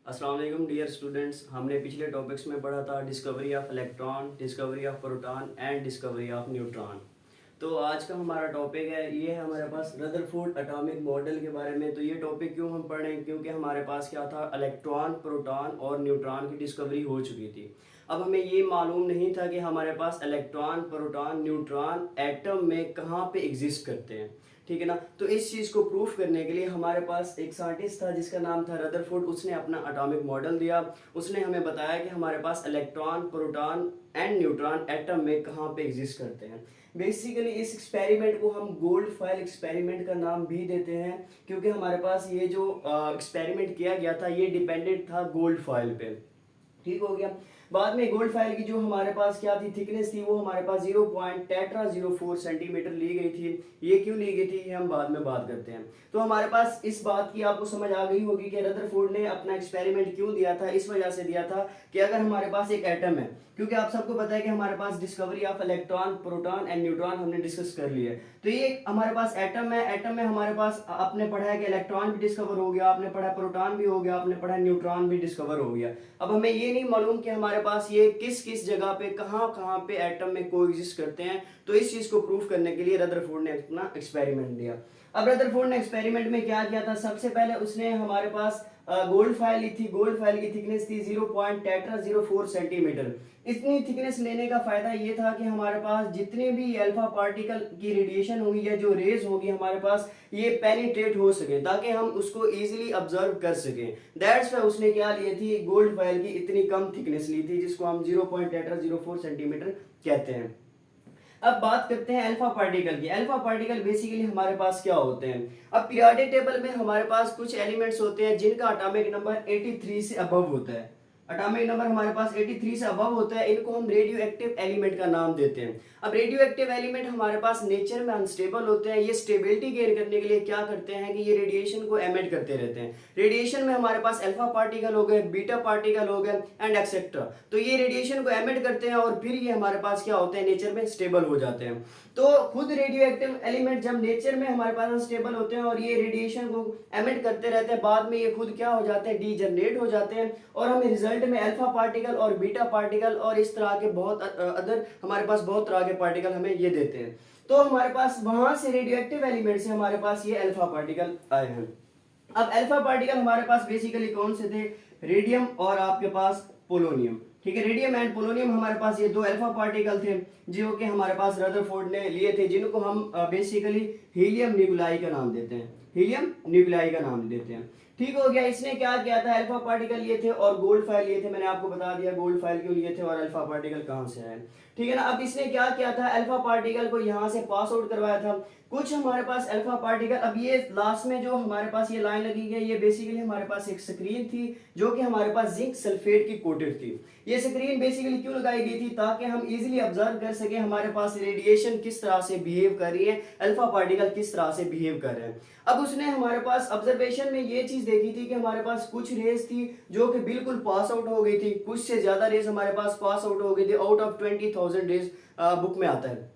अस्सलाम वालेकुम dear students. हमने पिछले टॉपिक्स में पढ़ा था discovery of electron, discovery of proton and discovery of neutron. तो आज का हमारा टॉपिक है, ये है हमारे पास रदरफोर्ड एटॉमिक मॉडल के बारे में। तो ये टॉपिक क्यों हम पढ़ रहे हैं, क्योंकि हमारे पास क्या था, इलेक्ट्रॉन, प्रोटॉन और न्यूट्रॉन की डिस्कवरी हो चुकी थी। अब हमें ये मालूम नहीं था कि हमारे पास इलेक्ट्रॉन, प्रोटॉन, न्यूट्रॉन एटम में कहाँ पे एग्जिस्ट करते हैं। ठीक है ना। तो इस चीज़ को प्रूफ करने के लिए हमारे पास एक साइंटिस्ट था जिसका नाम था रदरफोर्ड। उसने अपना एटॉमिक मॉडल दिया। उसने हमें बताया कि हमारे पास electron, proton and neutron atom में कहाँ पे एग्जिस्ट करते हैं। बेसिकली इस एक्सपेरिमेंट को हम गोल्ड फाइल एक्सपेरिमेंट का नाम भी देते हैं, क्योंकि हमारे पास ये जो एक्सपेरिमेंट किया गया था ये डिपेंडेंट था गोल्ड फाइल पे। ठीक हो गया। बाद में गोल्ड फाइल की जो हमारे पास क्या थी, थिकनेस थी, वो हमारे पास 0.टेट्रा04 सेंटीमीटर ली गई थी। ये क्यों ली गई थी ये हम बाद में बात करते हैं। तो हमारे पास इस बात की आपको समझ आ गई होगी कि रदरफोर्ड ने अपना एक्सपेरिमेंट क्यों दिया था। इस वजह से दिया था कि अगर हमारे पास एक एटम है, क्योंकि आप सबको पता है कि हमारे पास discovery of electron, proton and neutron हमने डिस्कस कर लिया है। तो ये हमारे पास एटम है। एटम में हमारे पास आपने पढ़ा है कि इलेक्ट्रॉन भी डिस्कवर हो गया, आपने पढ़ा प्रोटॉन भी हो गया, आपने पढ़ा न्यूट्रॉन भी डिस्कवर हो गया। अब हमें ये नहीं मालूम कि हमारे पास ये किस किस जगह पे, कहाँ कहाँ पे एटम में कोएग्जिस्ट करते हैं। तो इस चीज को प्रूफ करने के लिए रदरफोर्ड ने अपना एक्सपेरिमेंट दिया। अब रदरफोर्ड ने एक्सपेरिमेंट में क्या किया था, सबसे पहले उसने हमारे पास गोल्ड फाइल ली थी। गोल्ड फाइल की थिकनेस थी 0.टेट्रा04 सेंटीमीटर। इतनी थिकनेस लेने का फायदा ये था कि हमारे पास जितने भी अल्फा पार्टिकल की रेडिएशन होगी या जो रेज होगी हमारे पास, ये पेनिट्रेट हो सके, ताकि हम उसको इजीली ऑब्जर्व कर सकें। दैट्स वाई उसने क्या ली थी, गोल्ड फाइल की इतनी कम थिकनेस ली थी, जिसको हम 0.टेट्रा04 सेंटीमीटर कहते हैं। अब बात करते हैं अल्फा पार्टिकल की। अल्फा पार्टिकल बेसिकली हमारे पास क्या होते हैं। अब पीरियोडिक टेबल में हमारे पास कुछ एलिमेंट्स होते हैं जिनका एटॉमिक नंबर 83 से अबव होता है। एटॉमिक नंबर हमारे पास 83 से अबव होता है। इनको हम रेडियो एक्टिव एलिमेंट का नाम देते हैं। अब रेडियो एक्टिव एलिमेंट हमारे पास नेचर में अनस्टेबल होते हैं। ये स्टेबिलिटी गेन करने के लिए क्या करते हैं कि ये रेडिएशन को एमिट करते रहते हैं। रेडिएशन में हमारे पास अल्फा पार्टिकल हो गए, बीटा पार्टिकल हो गए एंड एक्सेट्रा। तो ये रेडिएशन को एमिट करते हैं और फिर ये हमारे पास क्या होते हैं, नेचर में स्टेबल हो जाते हैं। तो खुद रेडियो एक्टिव एलिमेंट जब नेचर में हमारे पास अनस्टेबल होते हैं और ये रेडिएशन को एमिट करते रहते हैं, बाद में ये खुद क्या हो जाते हैं, डीजनरेट हो जाते हैं और हमें रिजल्ट में अल्फा पार्टिकल और बीटा पार्टिकल और इस तरह के बहुत अदर हमारे पास बहुत तरह के पार्टिकल हमें ये देते हैं। तो हमारे पास वहां से रेडियो एक्टिव एलिमेंट से हमारे पास ये अल्फा पार्टिकल आए हैं। अब अल्फा पार्टिकल हमारे पास बेसिकली कौन से थे, रेडियम और आपके पास पोलोनियम। ठीक है, रेडियम एंड पोलोनियम हमारे पास ये दो अल्फा पार्टिकल थे जो कि हमारे पास रदरफोर्ड ने लिए थे, जिनको हम बेसिकली हीलियम न्यूक्लाई का नाम देते हैं। हीलियम न्यूक्लाई का नाम देते हैं। ठीक हो गया। इसने क्या किया था, अल्फा पार्टिकल लिए थे और गोल्ड फाइल लिए थे। मैंने आपको बता दिया गोल्ड फाइल क्यों लिए थे और अल्फा पार्टिकल कहां से आए। ठीक है ना। अब इसने क्या किया था, अल्फा पार्टिकल को यहां से पास आउट करवाया था। कुछ हमारे पास अल्फा पार्टिकल, अब ये लास्ट में जो हमारे पास ये लाइन लगी है, ये बेसिकली हमारे पास एक स्क्रीन थी जो कि हमारे पास जिंक सल्फेट की कोटेड थी। ये स्क्रीन बेसिकली क्यों लगाई गई थी, ताकि हम इजीली ऑब्जर्व कर सके हमारे पास रेडिएशन किस तरह से बिहेव कर रही है, अल्फा पार्टिकल किस तरह से बिहेव कर रहे हैं। अब उसने हमारे पास ऑब्जर्वेशन में ये चीज देखी थी कि हमारे पास कुछ रेज थी जो कि बिल्कुल पास आउट हो गई थी, कुछ से ज्यादा रेज हमारे पास पास आउट हो गई थी। आउट ऑफ 20,000 रेज बुक में आता है।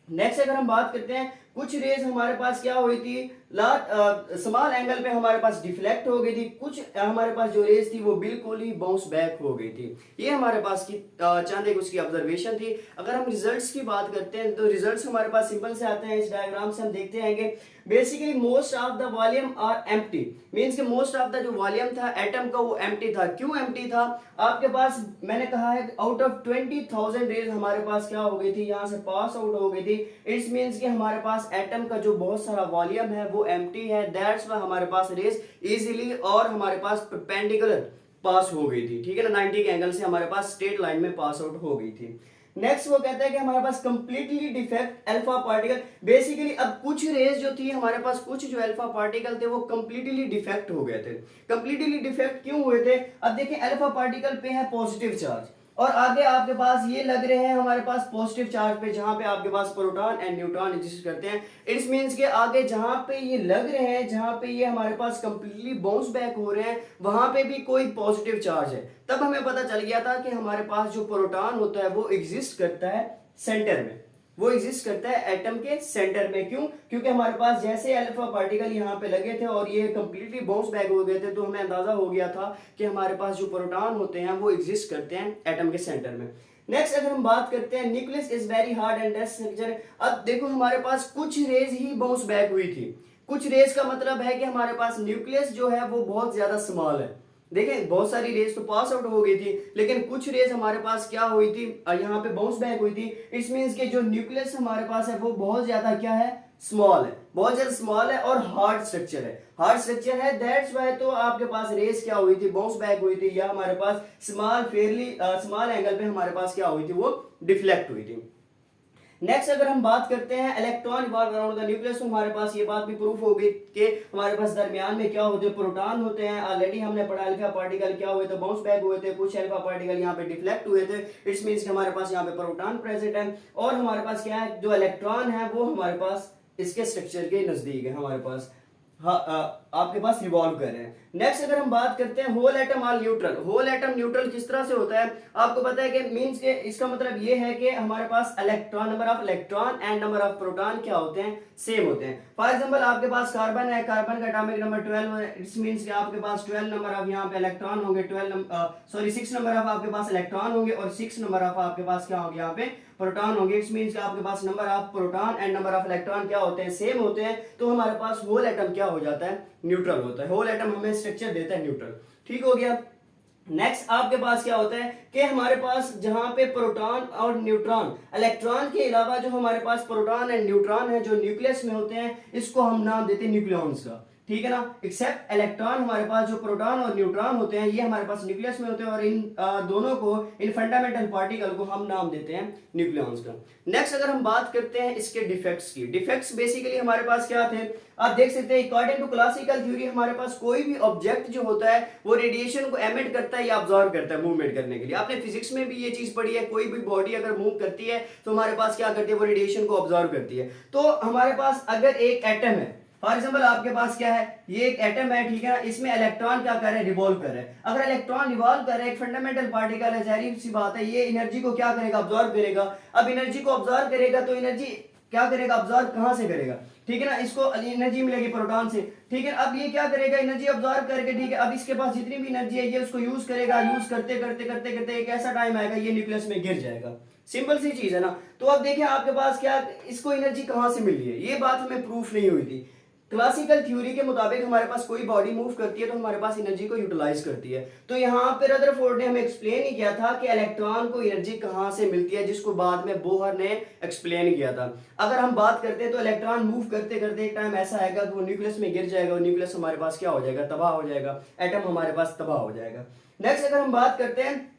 नेक्स्ट अगर हम बात करते हैं, कुछ रेज हमारे पास क्या हुई थी, स्मॉल एंगल पे हमारे पास डिफ्लेक्ट हो गई थी। कुछ हमारे पास जो रेज थी वो बिल्कुल ही बाउंस बैक हो गई थी। ये हमारे पास की चंद एक उसकी ऑब्जर्वेशन थी। अगर हम रिजल्ट्स की बात करते हैं तो रिजल्ट्स हमारे पास सिंपल से आते हैं। इस डायग्राम से हम देखते हैं basically most of the volume are empty, means कि मोस्ट ऑफ द जो वॉल्यूम था एटम का वो एम्प्टी था। क्यों एम्प्टी था, आपके पास मैंने कहा है आउट ऑफ 20,000 रेज हमारे पास क्या हो गई थी, यहाँ से पास आउट हो गई थी। इट्स मींस कि हमारे पास एटम का जो बहुत सारा वॉल्यूम है वो एम्प्टी है। दैट्स व्हाई हमारे पास रेज इजीली और हमारे पास परपेंडिकुलर पास हो गई थी। ठीक है ना, 90 के एंगल से हमारे पास स्ट्रेट लाइन में पास आउट हो गई थी। नेक्स्ट वो कहता है कि हमारे पास completely defect alpha particle. Basically अब कुछ रेज जो थी हमारे पास, कुछ जो अल्फा पार्टिकल थे वो कंप्लीटली डिफेक्ट हो गए थे। कंप्लीटली डिफेक्ट क्यों हुए थे, अब देखिए अल्फा पार्टिकल पे है पॉजिटिव चार्ज और आगे आपके पास ये लग रहे हैं हमारे पास पॉजिटिव चार्ज पे, जहां पे आपके पास प्रोटॉन एंड न्यूट्रॉन एग्जिस्ट करते हैं। इट्स मींस के आगे जहां पे ये लग रहे हैं, जहां पे ये हमारे पास कंप्लीटली बाउंस बैक हो रहे हैं, वहां पे भी कोई पॉजिटिव चार्ज है। तब हमें पता चल गया था कि हमारे पास जो प्रोटॉन होता है वो एग्जिस्ट करता है सेंटर में। वो एग्जिस्ट करता है एटम के सेंटर में। क्यों? क्योंकि हमारे पास जैसे अल्फा पार्टिकल यहाँ पे लगे थे और ये कंप्लीटली बाउंस बैक हो गए थे, तो हमें अंदाजा हो गया था कि हमारे पास जो प्रोटॉन होते हैं वो एग्जिस्ट करते हैं एटम के सेंटर में। नेक्स्ट अगर हम बात करते हैं nucleus is very hard and dense structure. अब देखो हमारे पास कुछ रेज ही बाउंस बैक हुई थी। कुछ रेज का मतलब है कि हमारे पास न्यूक्लियस जो है वो बहुत ज्यादा स्मॉल है। देखें बहुत सारी रेज तो पास आउट हो गई थी, लेकिन कुछ रेज हमारे पास क्या हुई थी, यहाँ पे बाउंस बैक हुई थी। इट्स मींस कि जो न्यूक्लियस हमारे पास है वो बहुत ज्यादा क्या है, स्मॉल है, बहुत ज्यादा स्मॉल है और हार्ड स्ट्रक्चर है, हार्ड स्ट्रक्चर है। दैट्स वाई तो आपके पास रेस क्या हुई थी, बाउंस बैक हुई थी, या हमारे पास स्मॉल फेयरली स्मॉल एंगल पे हमारे पास क्या हुई थी, वो डिफ्लेक्ट हुई थी। नेक्स्ट अगर हम बात करते हैं electron revolve around the nucleus, तो हमारे पास ये बात भी प्रूफ हो गई कि हमारे पास दरमियान में क्या होते हैं, प्रोटॉन होते हैं। ऑलरेडी हमने पढ़ा अल्फा पार्टिकल क्या हुए थे, बाउंस बैक हुए थे, कुछ अल्फा पार्टिकल यहाँ पे डिफ्लेक्ट हुए थे। इट्स मींस कि हमारे पास यहाँ पे प्रोटॉन प्रेजेंट है, और हमारे पास क्या है, जो इलेक्ट्रॉन है वो हमारे पास इसके स्ट्रक्चर के नजदीक है हमारे पास, हाँ आपके पास रिवॉल्व कर रहे हैं। नेक्स्ट अगर हम बात करते हैं whole atom are neutral. Whole atom neutral किस तरह से होता है, आपको पता है कि मींस के इसका मतलब ये है कि हमारे पास electron, number of electron and number of proton क्या होते हैं, सेम होते हैं। फॉर एग्जांपल आपके पास कार्बन है, कार्बन का एटॉमिक नंबर 12 है। इट्स मींस कि आपके पास 12 नंबर ऑफ यहाँ पे इलेक्ट्रॉन होंगे, 6 नंबर ऑफ आपके पास इलेक्ट्रॉन होंगे और 6 नंबर ऑफ आपके पास क्या होंगे, यहाँ पे प्रोटॉन होंगे। इट्स मींस कि आपके पास number of proton and number of electron क्या होते हैं, सेम होते हैं। तो हमारे पास होल एटम क्या हो जाता है, न्यूट्रल होता है। होल एटम हमें स्ट्रक्चर देता है न्यूट्रल। ठीक हो गया। नेक्स्ट आपके पास क्या होता है कि हमारे पास जहां पे प्रोटॉन और न्यूट्रॉन, इलेक्ट्रॉन के अलावा जो हमारे पास प्रोटॉन एंड न्यूट्रॉन है जो न्यूक्लियस में होते हैं, इसको हम नाम देते हैं न्यूक्लियॉन्स का। ठीक है ना, एक्सेप्ट इलेक्ट्रॉन, हमारे पास जो प्रोटॉन और न्यूट्रॉन होते हैं ये हमारे पास न्यूक्लियस में होते हैं, और इन दोनों को, इन फंडामेंटल पार्टिकल को हम नाम देते हैं न्यूक्लियॉन्स का। नेक्स्ट अगर हम बात करते हैं इसके डिफेक्ट्स की, डिफेक्ट्स बेसिकली हमारे पास क्या थे, आप देख सकते हैं अकॉर्डिंग टू क्लासिकल थ्योरी हमारे पास कोई भी ऑब्जेक्ट जो होता है वो रेडिएशन को एमिट करता है या ऑब्जॉर्व करता है मूवमेंट करने के लिए। आपने फिजिक्स में भी ये चीज पढ़ी है, कोई भी बॉडी अगर मूव करती है तो हमारे पास क्या करती है, वो रेडिएशन को ऑब्जॉर्व करती है। तो हमारे पास अगर एक एटम है, फॉर एग्जाम्पल आपके पास क्या है, ये एक एटम है, ठीक है ना, इसमें इलेक्ट्रॉन क्या कर रहे हैं, रिवॉल्व कर रहे हैं। अगर इलेक्ट्रॉन रिवॉल्व कर रहे हैं, एक फंडामेंटल पार्टिकल है, जाहिर सी बात है ये एनर्जी को क्या करेगा, ऑब्जॉर्व करेगा। अब एनर्जी को ऑब्जॉर्व करेगा तो एनर्जी क्या करेगा, ऑब्जॉर्व कहां से करेगा, ठीक है ना, इसको एनर्जी मिलेगी प्रोटॉन से। ठीक है, अब ये क्या करेगा, एनर्जी ऑब्जॉर्व करके, ठीक है, अब इसके पास जितनी भी एनर्जी है ये उसको यूज करेगा, यूज करते करते करते करते एक ऐसा टाइम आएगा ये न्यूक्लियस में गिर जाएगा। सिंपल सी चीज है ना। तो अब देखिए आपके पास क्या, इसको एनर्जी कहां से मिल रही है, ये बात हमें प्रूफ नहीं हुई थी। क्लासिकल थ्योरी के मुताबिक हमारे पास कोई बॉडी मूव करती है तो हमारे पास एनर्जी को यूटिलाइज करती है। तो यहाँ पे रदरफोर्ड ने हमें एक्सप्लेन ही किया था कि इलेक्ट्रॉन को एनर्जी कहाँ से मिलती है, जिसको बाद में बोहर ने एक्सप्लेन किया था। अगर हम बात करते हैं तो इलेक्ट्रॉन मूव करते करते एक टाइम ऐसा आएगा कि वो न्यूक्लियस में गिर जाएगा और न्यूक्लियस हमारे पास क्या हो जाएगा, तबाह हो जाएगा, एटम हमारे पास तबाह हो जाएगा। नेक्स्ट अगर हम बात करते हैं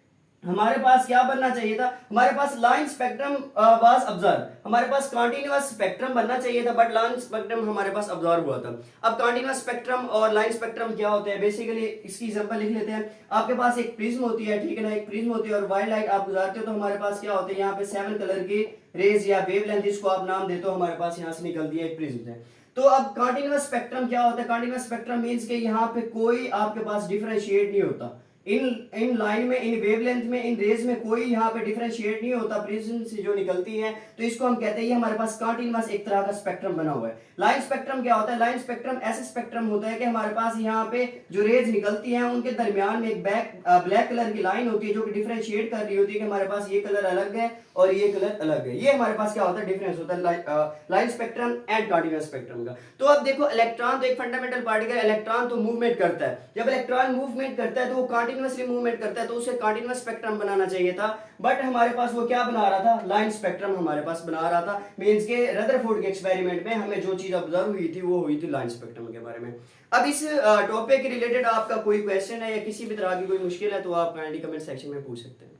हमारे पास क्या बनना चाहिए था, हमारे पास लाइन स्पेक्ट्रम वाज ऑब्जर्व, हमारे पास कॉन्टिन्यूअस स्पेक्ट्रम बनना चाहिए था, बट लाइन स्पेक्ट्रम हमारे पास ऑब्जर्व हुआ था। अब कॉन्टिन्यूअस स्पेक्ट्रम और लाइन स्पेक्ट्रम क्या होते हैं, बेसिकली इसकी एग्जांपल लिख लेते हैं। आपके पास एक प्रिज्म होती है, ठीक है ना, एक प्रिज्म होती है और वाइट लाइट आप गुजारते हो तो हमारे पास क्या होते हैं, यहाँ पे 7 कलर की रेज या वेवलेंथ जिसको आप नाम देते हो, हमारे पास यहाँ से निकलती है एक प्रिज्म से। तो अब कॉन्टिन्यूअस स्पेक्ट्रम क्या होता है, कॉन्टिन्यूअस स्पेक्ट्रम मींस के यहाँ पे कोई आपके पास डिफरेंशिएट नहीं होता, इन इन लाइन में, इन वेवलेंथ में, इन रेज में कोई यहाँ पे डिफरेंशिएट नहीं होता प्रिज्म से जो निकलती है। तो इसको हम कहते हैं ये हमारे पास कॉन्टिन्यूअस एक तरह का स्पेक्ट्रम बना हुआ है। लाइन स्पेक्ट्रम क्या होता है, लाइन स्पेक्ट्रम ऐसा स्पेक्ट्रम होता है कि हमारे पास यहाँ पे जो रेज निकलती हैं उनके दरमियान में एक ब्लैक कलर की लाइन होती है जो कि डिफरेंशिएट कर रही होती है कि हमारे पास ये कलर अलग है और ये कलर अलग है। ये हमारे पास क्या होता है, डिफरेंस होता है line spectrum and continuous spectrum का। तो अब देखो इलेक्ट्रॉन तो एक फंडामेंटल पार्टिकल, इलेक्ट्रॉन तो मूवमेंट करता है। जब इलेक्ट्रॉन मूवमेंट करता है तो वो कॉन्टिन्यूअसली मूवमेंट करता है, तो उसे कॉन्टिन्यूअस स्पेक्ट्रम बनाना चाहिए था, बट हमारे पास वो क्या बना रहा था, लाइन स्पेक्ट्रम हमारे पास बना रहा था। मींस के रदरफोर्ड के एक्सपेरिमेंट में हमें जो चीज ऑब्जर्व हुई थी वो हुई थी लाइन स्पेक्ट्रम के बारे में। अब इस टॉपिक के रिलेटेड आपका कोई क्वेश्चन है या किसी भी तरह की कोई मुश्किल है तो आप काइंडली कमेंट सेक्शन में पूछ सकते हैं।